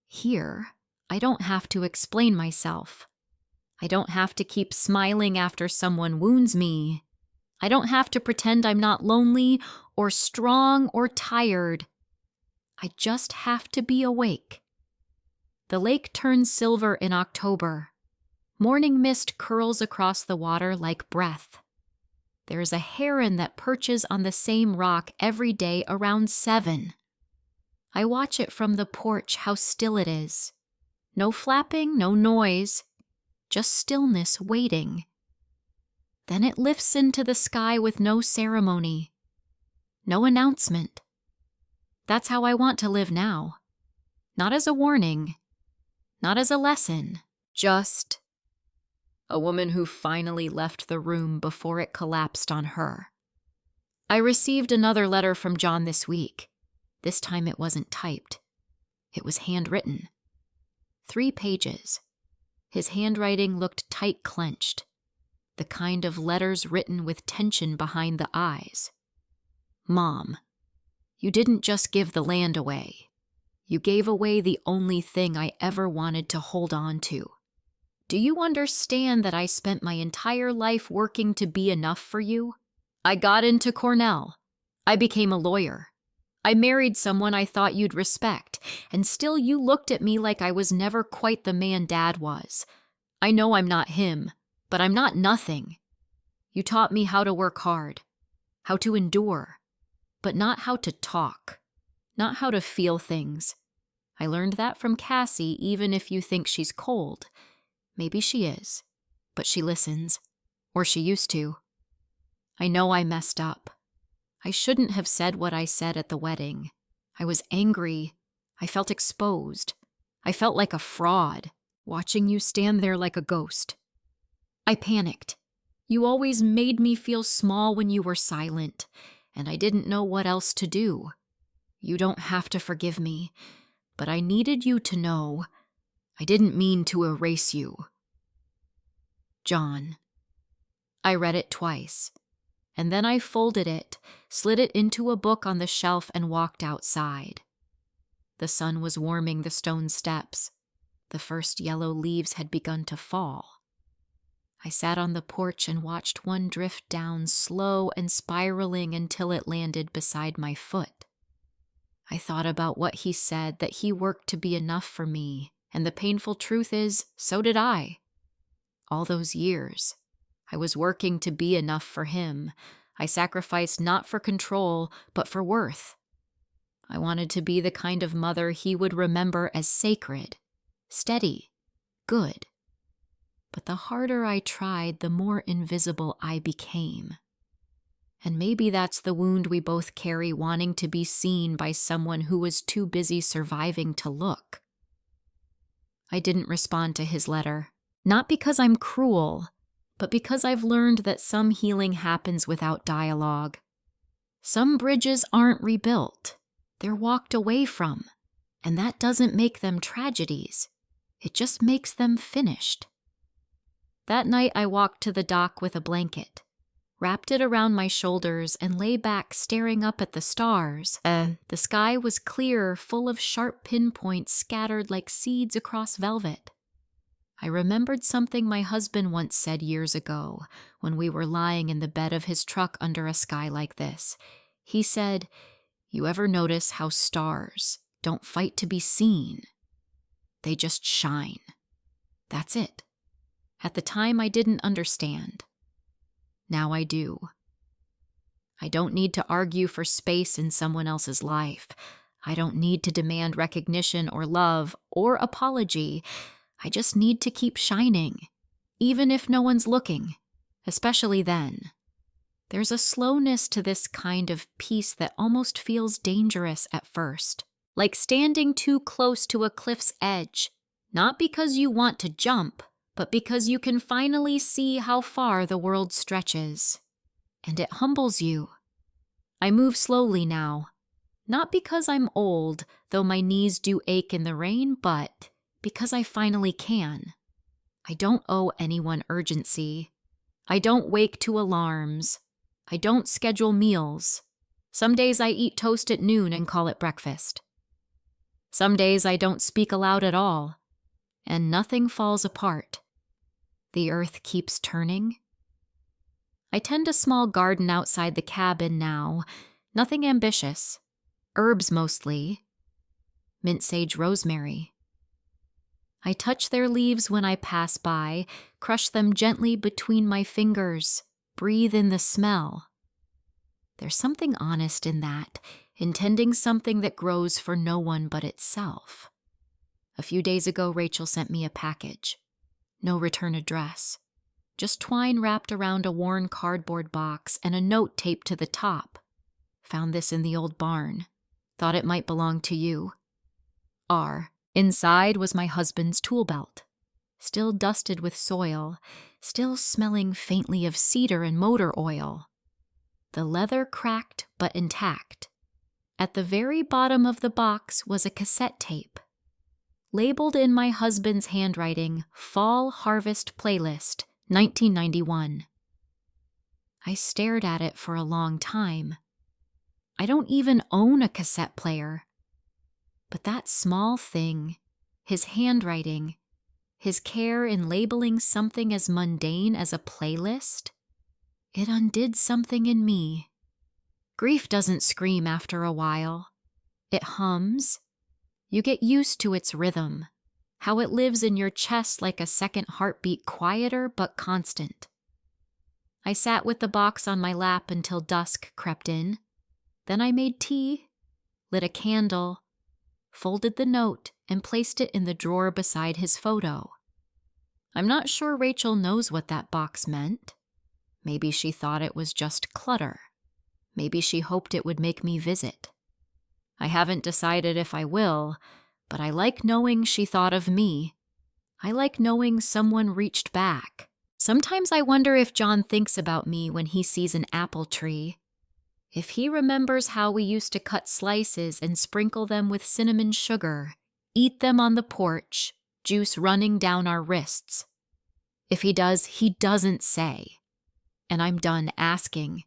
Here, I don't have to explain myself. I don't have to keep smiling after someone wounds me. I don't have to pretend I'm not lonely or strong or tired. I just have to be awake. The lake turns silver in October. Morning mist curls across the water like breath. There's a heron that perches on the same rock every day around 7. I watch it from the porch, how still it is. No flapping, no noise. Just stillness waiting. Then it lifts into the sky with no ceremony, no announcement. That's how I want to live now. Not as a warning, not as a lesson, just a woman who finally left the room before it collapsed on her. I received another letter from John this week. This time it wasn't typed. It was handwritten. 3 pages. His handwriting looked tight-clenched, the kind of letters written with tension behind the eyes. Mom, you didn't just give the land away. You gave away the only thing I ever wanted to hold on to. Do you understand that I spent my entire life working to be enough for you? I got into Cornell. I became a lawyer. I married someone I thought you'd respect, and still you looked at me like I was never quite the man Dad was. I know I'm not him, but I'm not nothing. You taught me how to work hard, how to endure, but not how to talk, not how to feel things. I learned that from Cassie, even if you think she's cold. Maybe she is, but she listens, or she used to. I know I messed up. I shouldn't have said what I said at the wedding. I was angry. I felt exposed. I felt like a fraud, watching you stand there like a ghost. I panicked. You always made me feel small when you were silent, and I didn't know what else to do. You don't have to forgive me, but I needed you to know I didn't mean to erase you. John. I read it twice, and then I folded it, slid it into a book on the shelf, and walked outside. The sun was warming the stone steps. The first yellow leaves had begun to fall. I sat on the porch and watched one drift down, slow and spiraling until it landed beside my foot. I thought about what he said, that he worked to be enough for me, and the painful truth is, so did I. All those years, I was working to be enough for him. I sacrificed not for control, but for worth. I wanted to be the kind of mother he would remember as sacred, steady, good. But the harder I tried, the more invisible I became. And maybe that's the wound we both carry, wanting to be seen by someone who was too busy surviving to look. I didn't respond to his letter, not because I'm cruel, but because I've learned that some healing happens without dialogue. Some bridges aren't rebuilt, they're walked away from, and that doesn't make them tragedies. It just makes them finished. That night I walked to the dock with a blanket, wrapped it around my shoulders, and lay back staring up at the stars. The sky was clear, full of sharp pinpoints scattered like seeds across velvet. I remembered something my husband once said years ago when we were lying in the bed of his truck under a sky like this. He said, "You ever notice how stars don't fight to be seen? They just shine." That's it. At the time, I didn't understand. Now I do. I don't need to argue for space in someone else's life. I don't need to demand recognition or love or apology. I just need to keep shining, even if no one's looking, especially then. There's a slowness to this kind of peace that almost feels dangerous at first, like standing too close to a cliff's edge, not because you want to jump, but because you can finally see how far the world stretches. And it humbles you. I move slowly now, not because I'm old, though my knees do ache in the rain, but because I finally can. I don't owe anyone urgency. I don't wake to alarms. I don't schedule meals. Some days I eat toast at noon and call it breakfast. Some days I don't speak aloud at all, and nothing falls apart. The earth keeps turning. I tend a small garden outside the cabin now, nothing ambitious. Herbs mostly. Mint sage, rosemary. I touch their leaves when I pass by, crush them gently between my fingers, breathe in the smell. There's something honest in that, intending something that grows for no one but itself. A few days ago, Rachel sent me a package. No return address. Just twine wrapped around a worn cardboard box and a note taped to the top. Found this in the old barn. Thought it might belong to you. R. Inside was my husband's tool belt. Still dusted with soil. Still smelling faintly of cedar and motor oil. The leather cracked but intact. At the very bottom of the box was a cassette tape. Labeled in my husband's handwriting, Fall Harvest Playlist, 1991. I stared at it for a long time. I don't even own a cassette player. But that small thing, his handwriting, his care in labeling something as mundane as a playlist, it undid something in me. Grief doesn't scream after a while. It hums. You get used to its rhythm, how it lives in your chest like a second heartbeat, quieter but constant. I sat with the box on my lap until dusk crept in. Then I made tea, lit a candle, folded the note, and placed it in the drawer beside his photo. I'm not sure Rachel knows what that box meant. Maybe she thought it was just clutter. Maybe she hoped it would make me visit. I haven't decided if I will, but I like knowing she thought of me. I like knowing someone reached back. Sometimes I wonder if John thinks about me when he sees an apple tree. If he remembers how we used to cut slices and sprinkle them with cinnamon sugar, eat them on the porch, juice running down our wrists. If he does, he doesn't say. And I'm done asking.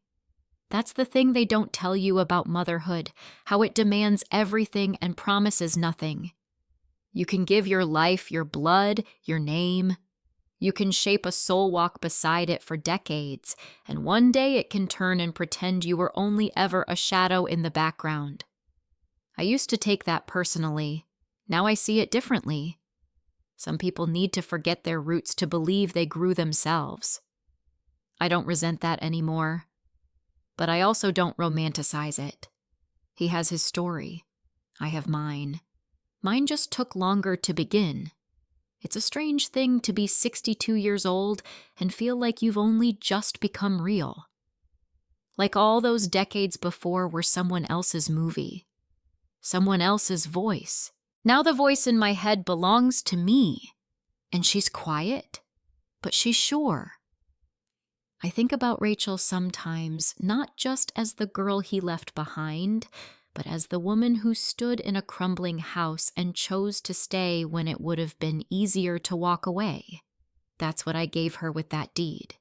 That's the thing they don't tell you about motherhood, how it demands everything and promises nothing. You can give your life, your blood, your name. You can shape a soul walk beside it for decades, and one day it can turn and pretend you were only ever a shadow in the background. I used to take that personally. Now I see it differently. Some people need to forget their roots to believe they grew themselves. I don't resent that anymore. But I also don't romanticize it. He has his story. I have mine. Mine just took longer to begin. It's a strange thing to be 62 years old and feel like you've only just become real. Like all those decades before were someone else's movie. Someone else's voice. Now the voice in my head belongs to me. And she's quiet, but she's sure. I think about Rachel sometimes, not just as the girl he left behind, but as the woman who stood in a crumbling house and chose to stay when it would have been easier to walk away. That's what I gave her with that deed.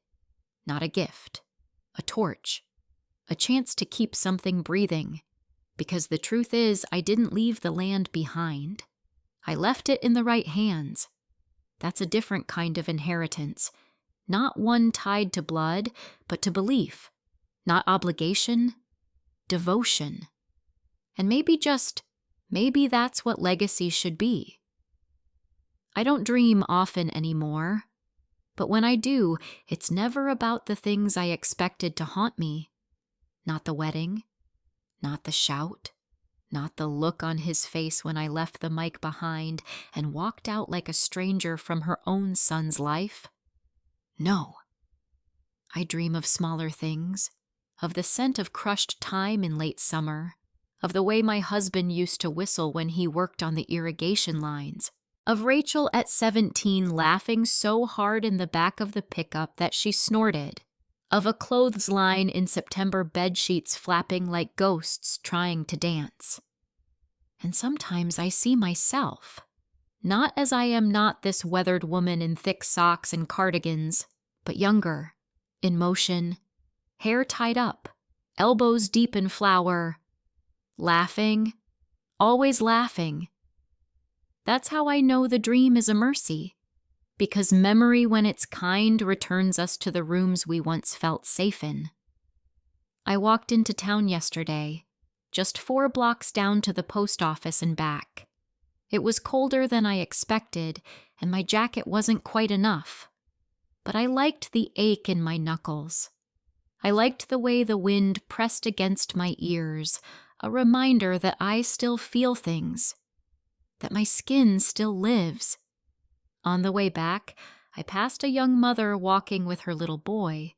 Not a gift, a torch, a chance to keep something breathing. Because the truth is, I didn't leave the land behind. I left it in the right hands. That's a different kind of inheritance. Not one tied to blood, but to belief. Not obligation, devotion. And maybe that's what legacy should be. I don't dream often anymore, but when I do, it's never about the things I expected to haunt me. Not the wedding, not the shout, not the look on his face when I left the mic behind and walked out like a stranger from her own son's life. No. I dream of smaller things, of the scent of crushed thyme in late summer, of the way my husband used to whistle when he worked on the irrigation lines, of Rachel at 17 laughing so hard in the back of the pickup that she snorted, of a clothesline in September bedsheets flapping like ghosts trying to dance. And sometimes I see myself, not as I am not this weathered woman in thick socks and cardigans, but younger, in motion, hair tied up, elbows deep in flour, laughing, always laughing. That's how I know the dream is a mercy, because memory when it's kind returns us to the rooms we once felt safe in. I walked into town yesterday, just 4 blocks down to the post office and back. It was colder than I expected, and my jacket wasn't quite enough. But I liked the ache in my knuckles. I liked the way the wind pressed against my ears, a reminder that I still feel things, that my skin still lives. On the way back, I passed a young mother walking with her little boy.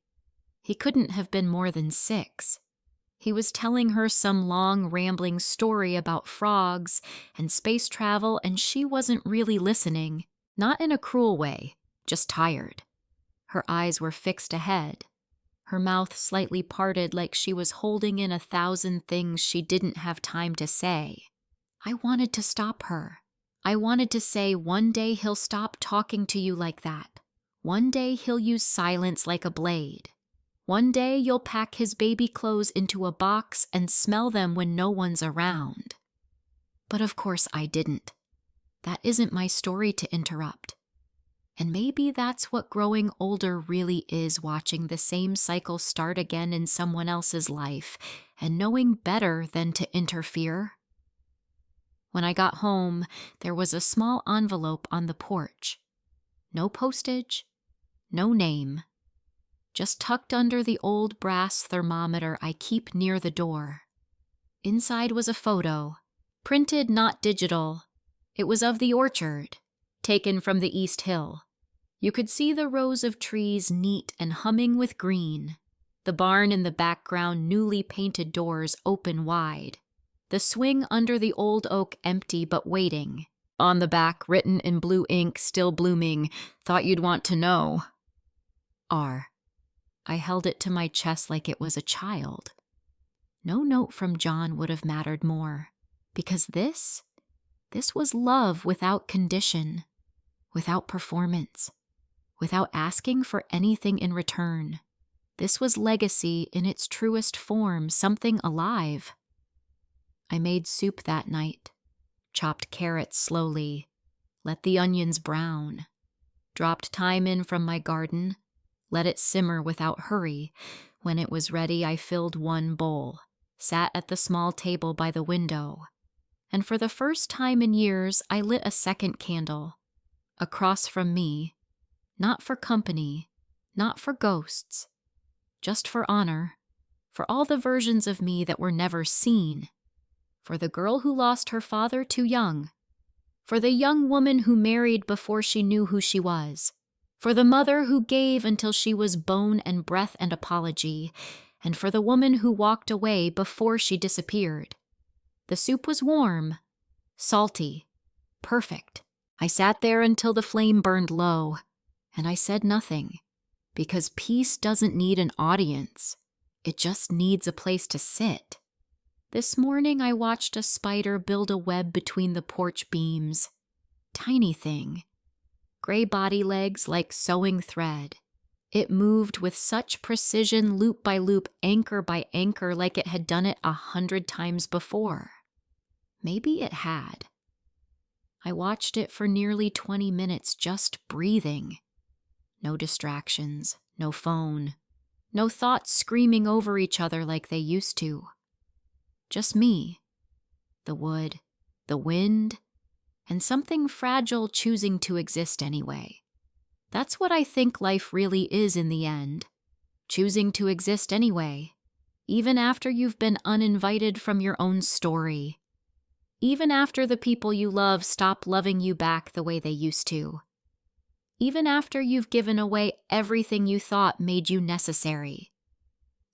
He couldn't have been more than 6. He was telling her some long, rambling story about frogs and space travel, and she wasn't really listening, not in a cruel way, just tired. Her eyes were fixed ahead, her mouth slightly parted like she was holding in 1,000 things she didn't have time to say. I wanted to stop her. I wanted to say, one day he'll stop talking to you like that. One day he'll use silence like a blade. One day you'll pack his baby clothes into a box and smell them when no one's around. But of course I didn't. That isn't my story to interrupt. And maybe that's what growing older really is, watching the same cycle start again in someone else's life and knowing better than to interfere. When I got home, there was a small envelope on the porch. No postage, no name. Just tucked under the old brass thermometer I keep near the door. Inside was a photo, printed not digital. It was of the orchard, taken from the East Hill. You could see the rows of trees neat and humming with green, the barn in the background, newly painted doors open wide, the swing under the old oak empty but waiting. On the back, written in blue ink, still blooming, thought you'd want to know. R. I held it to my chest like it was a child. No note from John would have mattered more, because this was love without condition, without performance, without asking for anything in return. This was legacy in its truest form, something alive. I made soup that night, chopped carrots slowly, let the onions brown, dropped thyme in from my garden, let it simmer without hurry. When it was ready, I filled one bowl, sat at the small table by the window, and for the first time in years, I lit a second candle, across from me, not for company, not for ghosts, just for honor, for all the versions of me that were never seen, for the girl who lost her father too young, for the young woman who married before she knew who she was, for the mother who gave until she was bone and breath and apology, and for the woman who walked away before she disappeared. The soup was warm, salty, perfect. I sat there until the flame burned low, and I said nothing, because peace doesn't need an audience. It just needs a place to sit. This morning I watched a spider build a web between the porch beams. Tiny thing. Gray body legs like sewing thread. It moved with such precision, loop by loop, anchor by anchor, like it had done it 100 times before. Maybe it had. I watched it for nearly 20 minutes, just breathing. No distractions, no phone, no thoughts screaming over each other like they used to. Just me, the wood, the wind, and something fragile choosing to exist anyway. That's what I think life really is in the end, choosing to exist anyway, even after you've been uninvited from your own story, even after the people you love stop loving you back the way they used to, even after you've given away everything you thought made you necessary.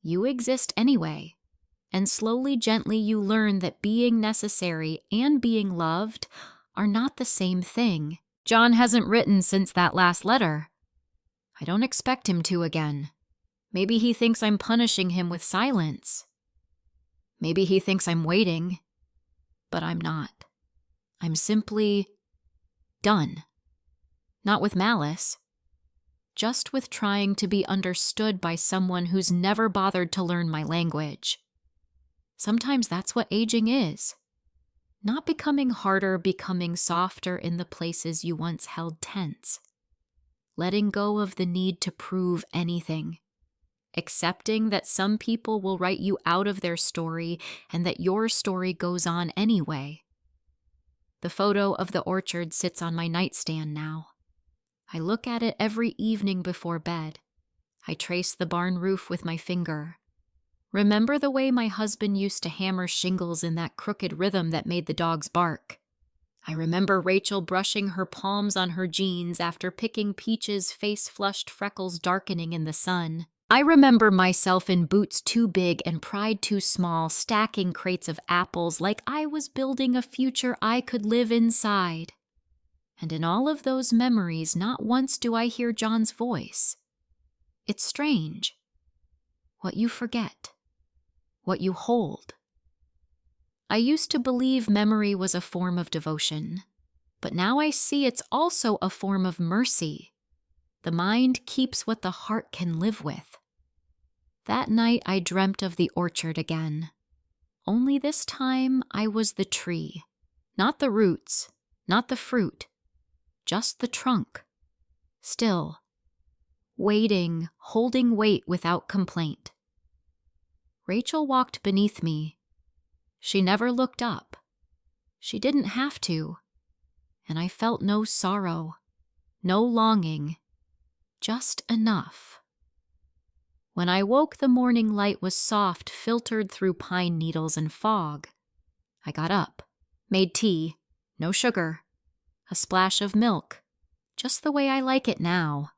You exist anyway. And slowly, gently, you learn that being necessary and being loved are not the same thing. John hasn't written since that last letter. I don't expect him to again. Maybe he thinks I'm punishing him with silence. Maybe he thinks I'm waiting, but I'm not. I'm simply done. Not with malice, just with trying to be understood by someone who's never bothered to learn my language. Sometimes that's what aging is. Not becoming harder, becoming softer in the places you once held tense. Letting go of the need to prove anything. Accepting that some people will write you out of their story and that your story goes on anyway. The photo of the orchard sits on my nightstand now. I look at it every evening before bed. I trace the barn roof with my finger. Remember the way my husband used to hammer shingles in that crooked rhythm that made the dogs bark. I remember Rachel brushing her palms on her jeans after picking peaches, face-flushed freckles darkening in the sun. I remember myself in boots too big and pride too small, stacking crates of apples like I was building a future I could live inside. And in all of those memories, not once do I hear John's voice. It's strange. What you forget. What you hold. I used to believe memory was a form of devotion, but now I see it's also a form of mercy. The mind keeps what the heart can live with. That night I dreamt of the orchard again. Only this time I was the tree. Not the roots, not the fruit, just the trunk. Still, waiting, holding weight without complaint. Rachel walked beneath me. She never looked up. She didn't have to. And I felt no sorrow, no longing, just enough. When I woke, the morning light was soft, filtered through pine needles and fog. I got up, made tea, no sugar, a splash of milk, just the way I like it now.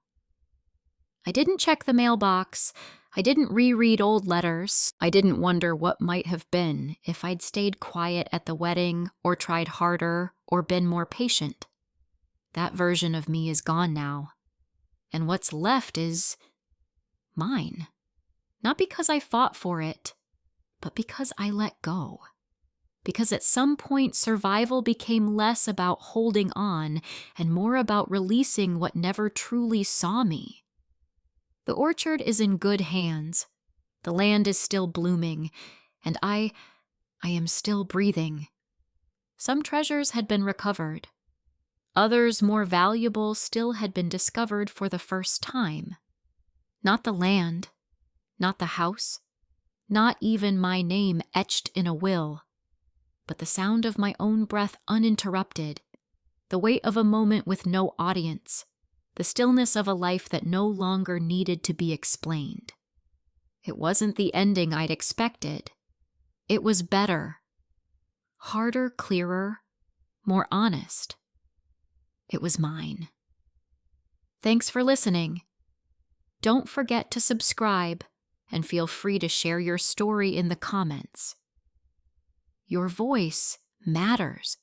I didn't check the mailbox. I didn't reread old letters. I didn't wonder what might have been if I'd stayed quiet at the wedding or tried harder or been more patient. That version of me is gone now. And what's left is mine. Not because I fought for it, but because I let go. Because at some point, survival became less about holding on and more about releasing what never truly saw me. The orchard is in good hands. The land is still blooming, and I am still breathing. Some treasures had been recovered. Others, more valuable, still had been discovered for the first time. Not the land, not the house, not even my name etched in a will, but the sound of my own breath uninterrupted, the weight of a moment with no audience, the stillness of a life that no longer needed to be explained. It wasn't the ending I'd expected. It was better. Harder, clearer, more honest. It was mine. Thanks for listening. Don't forget to subscribe and feel free to share your story in the comments. Your voice matters.